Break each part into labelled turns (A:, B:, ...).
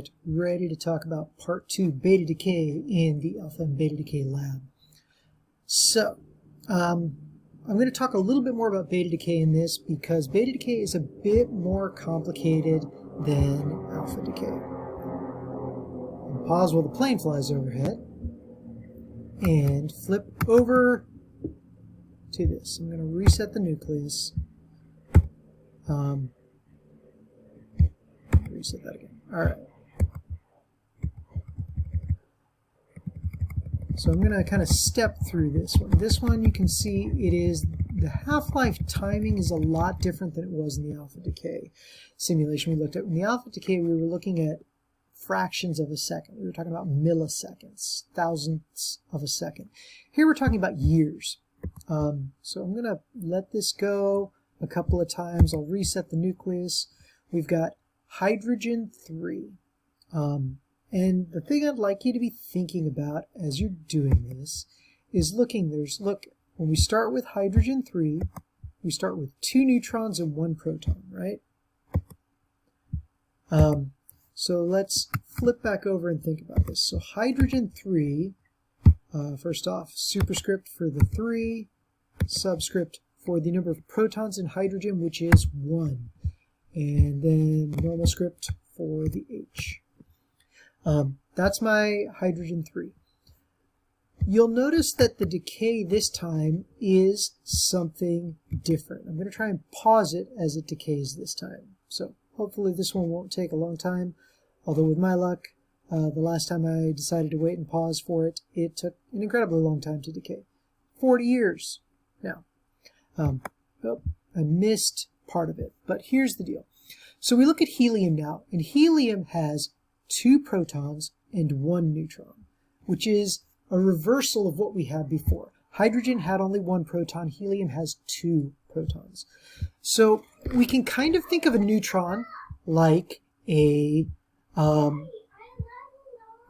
A: Alright, ready to talk about part 2, beta decay in the alpha and beta decay lab. So, I'm going to talk a little bit more about beta decay in this because beta decay is a bit more complicated than alpha decay. I'll pause while the plane flies overhead and flip over to this. I'm going to reset the nucleus. Reset that again. Alright. So I'm going to kind of step through this one. This one you can see it is, the half-life timing is a lot different than it was in the alpha decay simulation we looked at. In the alpha decay we were looking at fractions of a second. We were talking about milliseconds, thousandths of a second. Here we're talking about years. So I'm going to let this go a couple of times. I'll reset the nucleus. We've got hydrogen 3. And the thing I'd like you to be thinking about as you're doing this is look, when we start with hydrogen 3, we start with 2 neutrons and 1 proton, right? So let's flip back over and think about this. So hydrogen 3, first off, superscript for the 3, subscript for the number of protons in hydrogen, which is 1. And then normal script for the H. That's my hydrogen 3. You'll notice that the decay this time is something different. I'm going to try and pause it as it decays this time. So hopefully this one won't take a long time, although with my luck, the last time I decided to wait and pause for it, it took an incredibly long time to decay. 40 years now. Oh, I missed part of it, but here's the deal. So we look at helium now, and helium has 2 protons and 1 neutron, which is a reversal of what we had before. Hydrogen had only 1 proton, helium has 2 protons. So we can kind of think of a neutron like a, sorry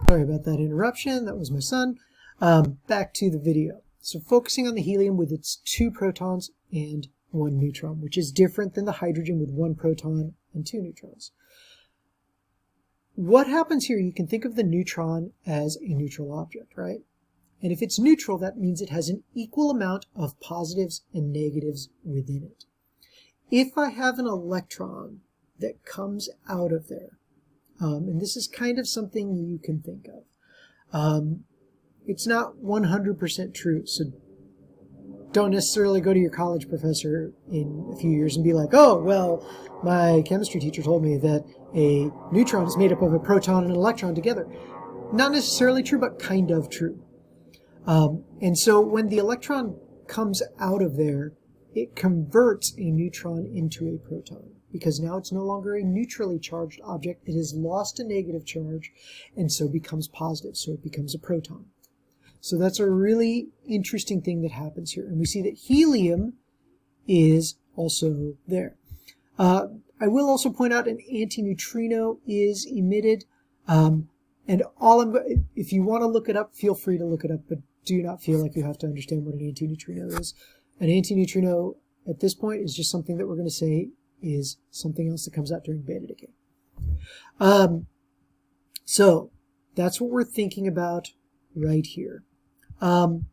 A: about that interruption, that was my son. Back to the video. So focusing on the helium with its 2 protons and 1 neutron, which is different than the hydrogen with 1 proton and 2 neutrons. What happens here, you can think of the neutron as a neutral object, right? And if it's neutral, that means it has an equal amount of positives and negatives within it. If I have an electron that comes out of there, and this is kind of something you can think of, it's not 100% true, so don't necessarily go to your college professor in a few years and be like, oh, well, my chemistry teacher told me that a neutron is made up of a proton and an electron together. Not necessarily true, but kind of true. And so when the electron comes out of there, it converts a neutron into a proton, because now it's no longer a neutrally charged object. It has lost a negative charge and so becomes positive, so it becomes a proton. So that's a really interesting thing that happens here. And we see that helium is also there. I will also point out an antineutrino is emitted. And if you want to look it up, feel free to look it up, but do not feel like you have to understand what an antineutrino is. An antineutrino at this point is just something that we're going to say is something else that comes out during beta decay. So that's what we're thinking about right here. When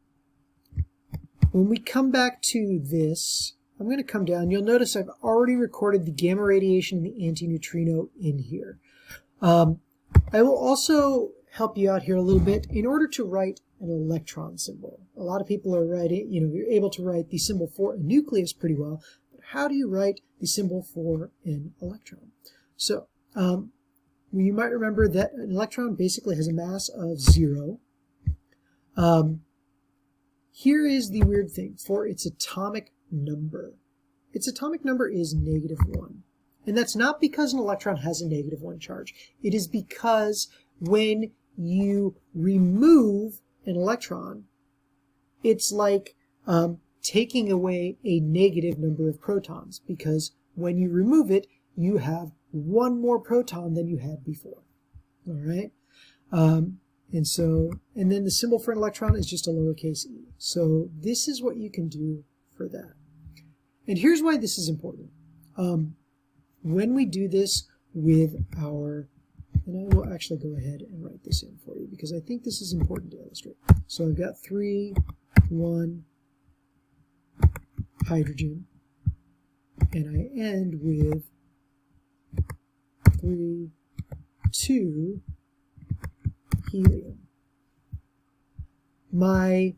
A: we come back to this, I'm going to come down. You'll notice I've already recorded the gamma radiation and the antineutrino in here. I will also help you out here a little bit in order to write an electron symbol. A lot of people are writing, you're able to write the symbol for a nucleus pretty well, but how do you write the symbol for an electron? So, you might remember that an electron basically has a mass of 0. Here is the weird thing for its atomic number. Its atomic number is -1. And that's not because an electron has a -1 charge. It is because when you remove an electron, it's like taking away a negative number of protons, because when you remove it, you have 1 more proton than you had before. All right? And then the symbol for an electron is just a lowercase e. So this is what you can do for that. And here's why this is important. When we do this with our And I will actually go ahead and write this in for you because I think this is important to illustrate. So I've got 3, 1, hydrogen, and I end with 3, 2, helium. My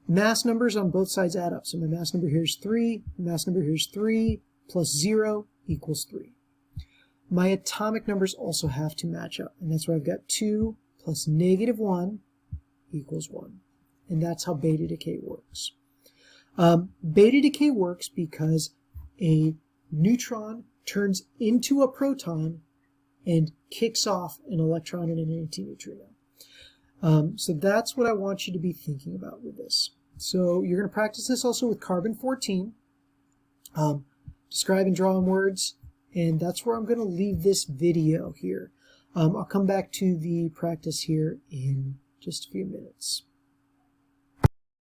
A: mass numbers on both sides add up. So my mass number here is 3, mass number here is 3, plus 0 equals 3. My atomic numbers also have to match up, and that's where I've got 2 plus -1 equals 1. And that's how beta decay works. Beta decay works because a neutron turns into a proton and kicks off an electron and an antineutrino. So that's what I want you to be thinking about with this. So you're going to practice this also with carbon-14. Describe and draw in words, and that's where I'm going to leave this video here. I'll come back to the practice here in just a few minutes.